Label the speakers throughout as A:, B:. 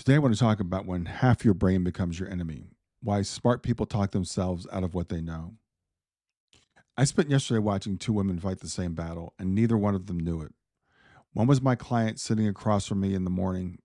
A: Today, I want to talk about when half your brain becomes your enemy, why smart people talk themselves out of what they know. I spent yesterday watching two women fight the same battle, and neither one of them knew it. One was my client sitting across from me in the morning,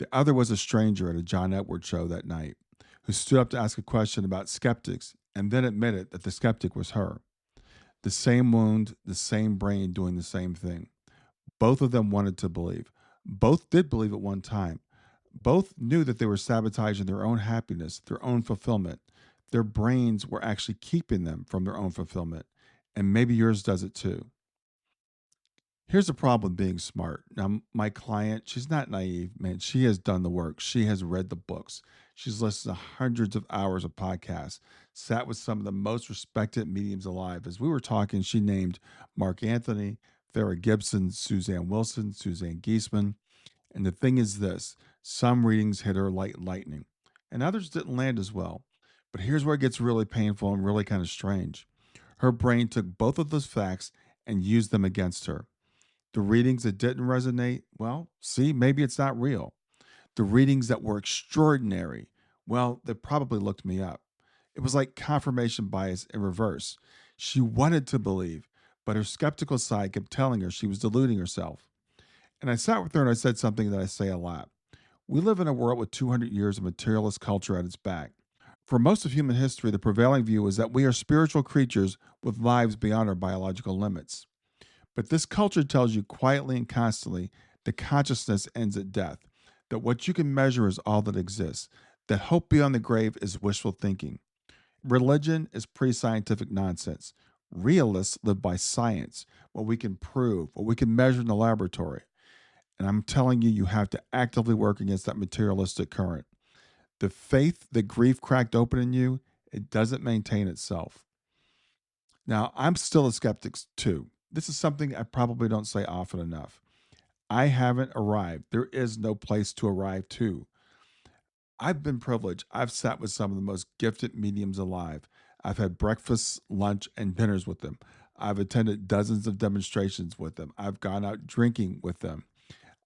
A: the other was a stranger at a John Edwards show that night who stood up to ask a question about skeptics and then admitted that the skeptic was her. The same wound, the same brain doing the same thing. Both of them wanted to believe. Both did believe at one time. Both knew that they were sabotaging their own happiness, their own fulfillment. Their brains were actually keeping them from their own fulfillment. And maybe yours does it too. Here's the problem with being smart. Now, my client, she's not naive, man. She has done the work. She has read the books. She's listened to hundreds of hours of podcasts, sat with some of the most respected mediums alive. As we were talking, she named Mark Anthony, Fara Gibson, Suzanne Wilson, Suzanne Giesemann. And the thing is this, some readings hit her like lightning, and others didn't land as well. But here's where it gets really painful and really kind of strange. Her brain took both of those facts and used them against her. The readings that didn't resonate, well, see, maybe it's not real. The readings that were extraordinary, well, they probably looked me up. It was like confirmation bias in reverse. She wanted to believe, but her skeptical side kept telling her she was deluding herself. And I sat with her and I said something that I say a lot. We live in a world with 200 years of materialist culture at its back. For most of human history, the prevailing view is that we are spiritual creatures with lives beyond our biological limits. But this culture tells you quietly and constantly that consciousness ends at death, that what you can measure is all that exists, that hope beyond the grave is wishful thinking. Religion is pre scientific nonsense. Realists live by science, what we can prove, what we can measure in the laboratory. And I'm telling you, you have to actively work against that materialistic current. The faith that grief cracked open in you, it doesn't maintain itself. Now, I'm still a skeptic too. This is something I probably don't say often enough. I haven't arrived. There is no place to arrive to. I've been privileged. I've sat with some of the most gifted mediums alive. I've had breakfasts, lunch, and dinners with them. I've attended dozens of demonstrations with them. I've gone out drinking with them.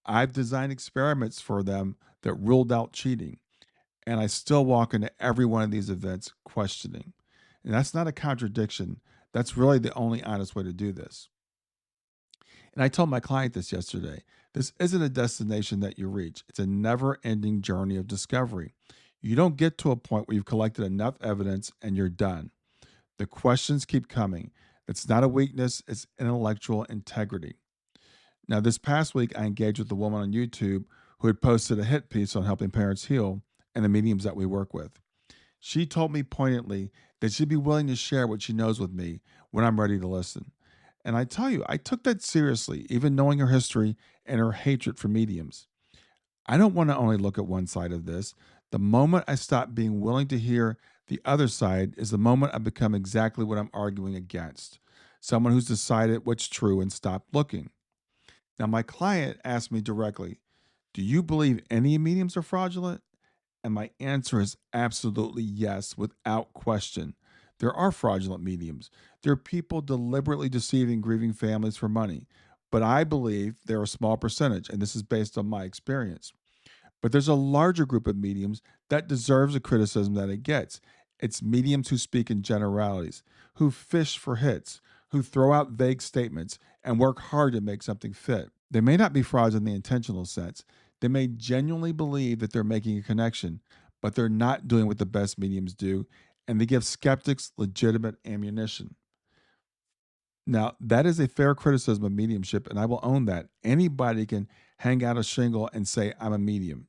A: I've designed experiments for them that ruled out cheating. And I still walk into every one of these events questioning. And that's not a contradiction. That's really the only honest way to do this. And I told my client this yesterday. This isn't a destination that you reach, it's a never ending journey of discovery. You don't get to a point where you've collected enough evidence and you're done. The questions keep coming. It's not a weakness, it's intellectual integrity. Now, this past week, I engaged with a woman on YouTube who had posted a hit piece on helping parents heal and the mediums that we work with. She told me poignantly that she'd be willing to share what she knows with me when I'm ready to listen. And I tell you, I took that seriously, even knowing her history and her hatred for mediums. I don't want to only look at one side of this. The moment I stop being willing to hear the other side is the moment I become exactly what I'm arguing against, someone who's decided what's true and stopped looking. Now, my client asked me directly, do you believe any mediums are fraudulent? And my answer is absolutely yes, without question. There are fraudulent mediums. There are people deliberately deceiving grieving families for money. But I believe they're a small percentage, and this is based on my experience. But there's a larger group of mediums that deserves the criticism that it gets. It's mediums who speak in generalities, who fish for hits, who throw out vague statements and work hard to make something fit. They may not be frauds in the intentional sense. They may genuinely believe that they're making a connection, but they're not doing what the best mediums do, and they give skeptics legitimate ammunition. Now, that is a fair criticism of mediumship, and I will own that. Anybody can hang out a shingle and say, I'm a medium.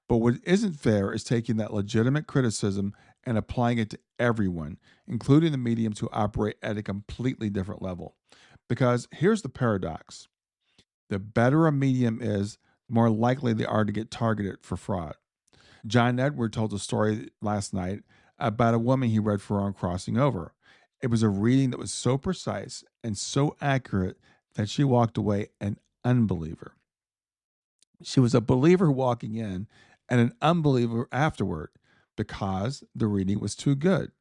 A: But what isn't fair is taking that legitimate criticism and applying it to everyone, including the mediums who operate at a completely different level. Because here's the paradox: the better a medium is, the more likely they are to get targeted for fraud. John Edward told a story last night about a woman he read for on crossing over. It was a reading that was so precise and so accurate that she walked away an unbeliever. She was a believer walking in and an unbeliever afterward because the reading was too good.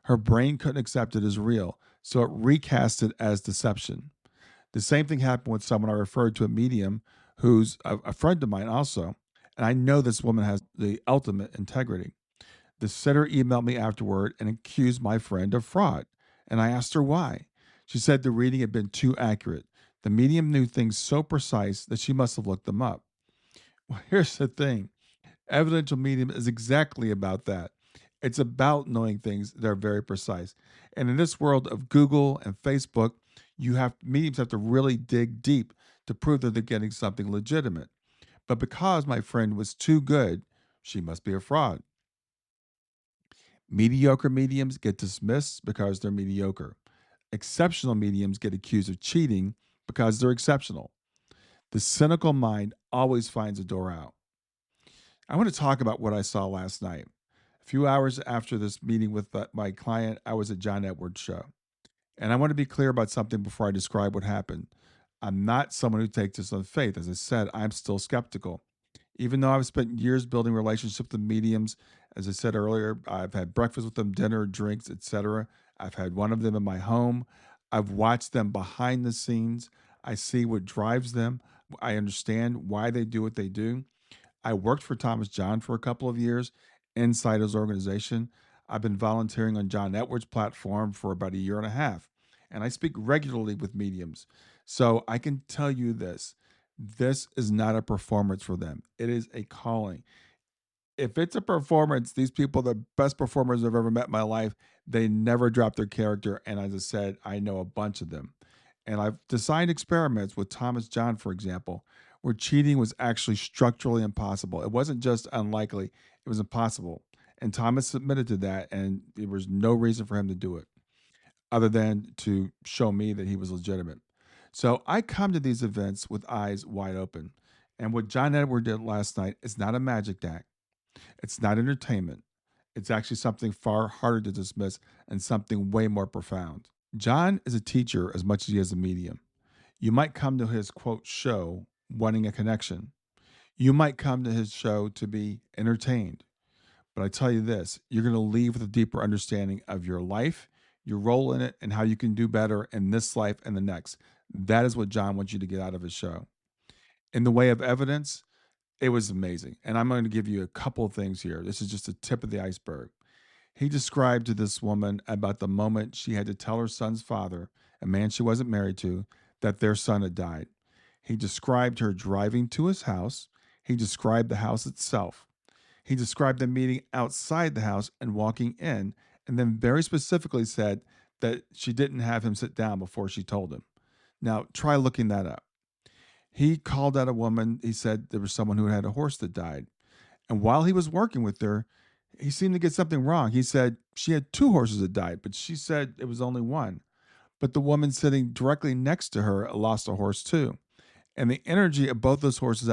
A: Her brain couldn't accept it as real, so it recast it as deception. The same thing happened with someone I referred to, a medium who's a friend of mine also. And I know this woman has the ultimate integrity. The sitter emailed me afterward and accused my friend of fraud. And I asked her why. She said the reading had been too accurate. The medium knew things so precise that she must have looked them up. Well, here's the thing, evidential medium is exactly about that. It's about knowing things that are very precise. And in this world of Google and Facebook, mediums have to really dig deep to prove that they're getting something legitimate. But because my friend was too good, she must be a fraud. Mediocre mediums get dismissed because they're mediocre. Exceptional mediums get accused of cheating because they're exceptional. The cynical mind always finds a door out. I want to talk about what I saw last night. A few hours after this meeting with my client, I was at John Edwards' show. And I want to be clear about something before I describe what happened. I'm not someone who takes this on faith. As I said, I'm still skeptical. Even though I've spent years building relationships with mediums, as I said earlier, I've had breakfast with them, dinner, drinks, etc. I've had one of them in my home. I've watched them behind the scenes. I see what drives them. I understand why they do what they do. I worked for Thomas John for a couple of years inside his organization. I've been volunteering on John Edwards' platform for about a year and a half, and I speak regularly with mediums. So I can tell you this is not a performance for them, it is a calling. If it's a performance, these people are the best performers I've ever met in my life. They never drop their character. And as I said, I know a bunch of them. And I've designed experiments with Thomas John, for example, where cheating was actually structurally impossible. It wasn't just unlikely, it was impossible. And Thomas submitted to that, and there was no reason for him to do it other than to show me that he was legitimate. So I come to these events with eyes wide open. And what John Edward did last night is not a magic act. It's not entertainment. It's actually something far harder to dismiss and something way more profound. John is a teacher as much as he is a medium. You might come to his quote show wanting a connection. You might come to his show to be entertained. But I tell you this, you're going to leave with a deeper understanding of your life, your role in it, and how you can do better in this life and the next. That is what John wants you to get out of his show. In the way of evidence, it was amazing. And I'm going to give you a couple of things here. This is just the tip of the iceberg. He described to this woman about the moment she had to tell her son's father, a man she wasn't married to, that their son had died. He described her driving to his house. He described the house itself. He described the meeting outside the house and walking in, and then very specifically said that she didn't have him sit down before she told him. Now, try looking that up. He called out a woman. He said there was someone who had a horse that died. And while he was working with her, he seemed to get something wrong. He said she had two horses that died, but she said it was only one. But the woman sitting directly next to her lost a horse too. And the energy of both those horses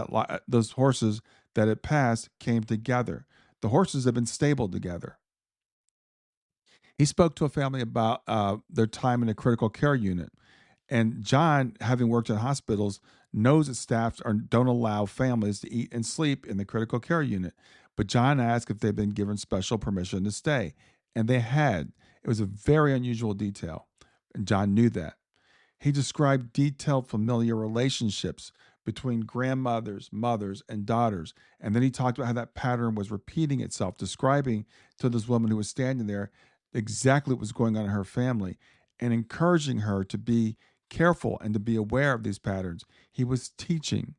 A: that had passed came together. The horses had been stabled together. He spoke to a family about their time in a critical care unit. And John, having worked in hospitals, knows that don't allow families to eat and sleep in the critical care unit. But John asked if they'd been given special permission to stay, and they had. It was a very unusual detail, and John knew that. He described detailed familiar relationships between grandmothers, mothers, and daughters. And then he talked about how that pattern was repeating itself, describing to this woman who was standing there exactly what was going on in her family and encouraging her to be careful and to be aware of these patterns. He was teaching.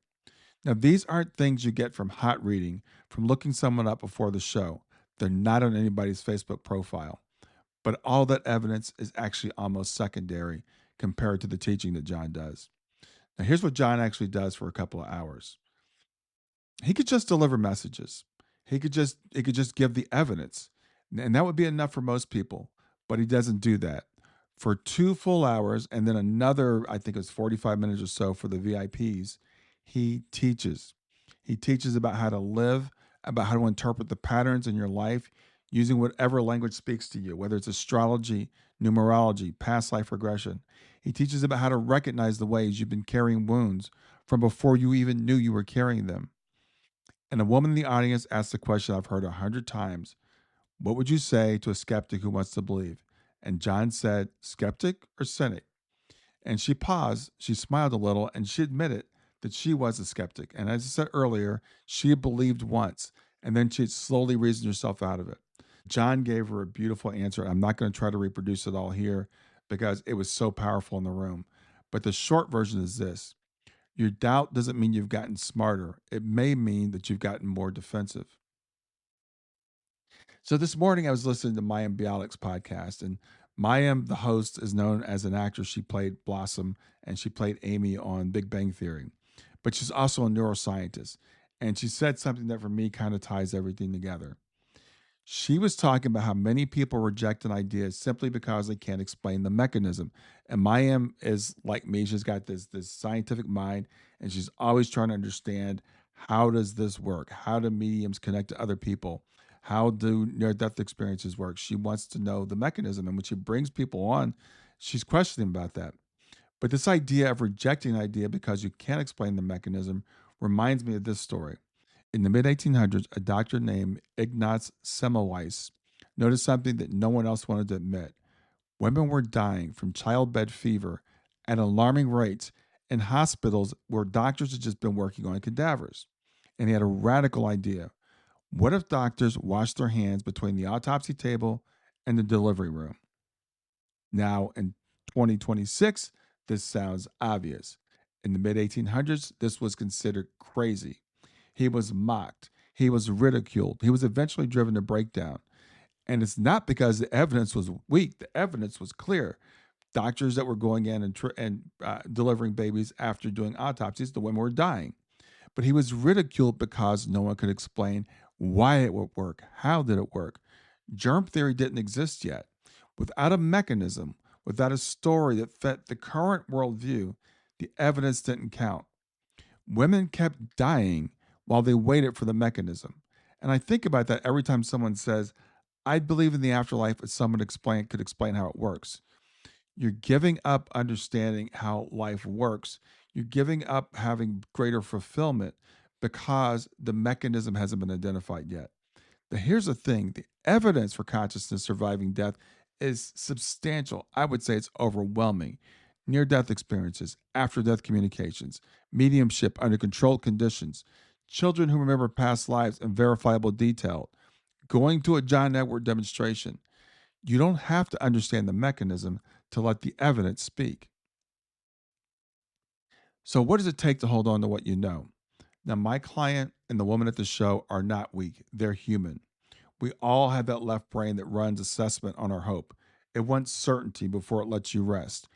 A: Now, these aren't things you get from hot reading, from looking someone up before the show. They're not on anybody's Facebook profile. But all that evidence is actually almost secondary compared to the teaching that John does. Now, here's what John actually does for a couple of hours. He could just deliver messages. He could just give the evidence. And that would be enough for most people, but he doesn't do that. For 2 full hours and then another, I think it was 45 minutes or so for the VIPs, he teaches. He teaches about how to live, about how to interpret the patterns in your life using whatever language speaks to you, whether it's astrology, numerology, past life regression. He teaches about how to recognize the ways you've been carrying wounds from before you even knew you were carrying them. And a woman in the audience asked the question I've heard 100 times. What would you say to a skeptic who wants to believe? And John said, skeptic or cynic? And she paused, she smiled a little, and she admitted that she was a skeptic. And as I said earlier, she had believed once and then she had slowly reasoned herself out of it. John gave her a beautiful answer. I'm not going to try to reproduce it all here because it was so powerful in the room. But the short version is this: your doubt doesn't mean you've gotten smarter, it may mean that you've gotten more defensive. So this morning I was listening to Mayim Bialik's podcast, and Mayim, the host, is known as an actress. She played Blossom and she played Amy on Big Bang Theory, but she's also a neuroscientist. And she said something that for me kind of ties everything together. She was talking about how many people reject an idea simply because they can't explain the mechanism. And Mayim is like me; she's got this scientific mind, and she's always trying to understand, how does this work? How do mediums connect to other people? How do near-death experiences work? She wants to know the mechanism, and when she brings people on, she's questioning about that. But this idea of rejecting an idea because you can't explain the mechanism reminds me of this story. In the mid 1800s, a doctor named Ignaz Semmelweis noticed something that no one else wanted to admit. Women were dying from childbed fever at alarming rates in hospitals where doctors had just been working on cadavers. And he had a radical idea. What if doctors washed their hands between the autopsy table and the delivery room? Now, in 2026, this sounds obvious. In the mid 1800s, this was considered crazy. He was mocked. He was ridiculed. He was eventually driven to breakdown. And it's not because the evidence was weak, the evidence was clear. Doctors that were going in and delivering babies after doing autopsies, the women were dying. But he was ridiculed because no one could explain why it would work. How did it work? Germ theory didn't exist yet. Without a mechanism, without a story that fit the current worldview, the evidence didn't count. Women kept dying while they waited for the mechanism. And I think about that every time someone says, I believe in the afterlife if someone could explain how it works. You're giving up understanding how life works. You're giving up having greater fulfillment because the mechanism hasn't been identified yet. But here's the thing: the evidence for consciousness surviving death is substantial. I would say it's overwhelming. Near death experiences, after death communications, mediumship under controlled conditions, children who remember past lives in verifiable detail, going to a John Edward demonstration. You don't have to understand the mechanism to let the evidence speak. So, what does it take to hold on to what you know? Now, my client and the woman at the show are not weak, they're human. We all have that left brain that runs assessment on our hope. It wants certainty before it lets you rest.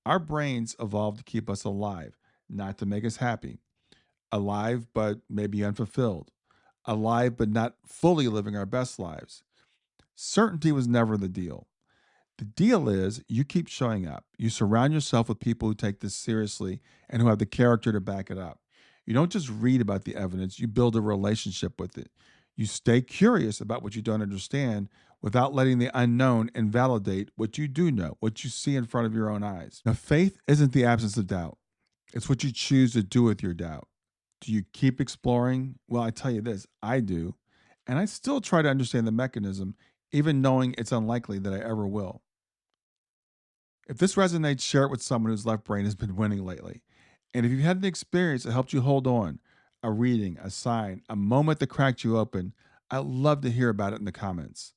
A: Our brains evolved to keep us alive, not to make us happy. Alive, but maybe unfulfilled. Alive, but not fully living our best lives. Certainty was never the deal. The deal is you keep showing up. You surround yourself with people who take this seriously and who have the character to back it up. You don't just read about the evidence, you build a relationship with it. You stay curious about what you don't understand without letting the unknown invalidate what you do know, what you see in front of your own eyes. Now, faith isn't the absence of doubt, it's what you choose to do with your doubt. Do you keep exploring? Well, I tell you this, I do. And I still try to understand the mechanism, even knowing it's unlikely that I ever will. If this resonates, share it with someone whose left brain has been winning lately. And if you've had an experience that helped you hold on, a reading, a sign, a moment that cracked you open, I'd love to hear about it in the comments.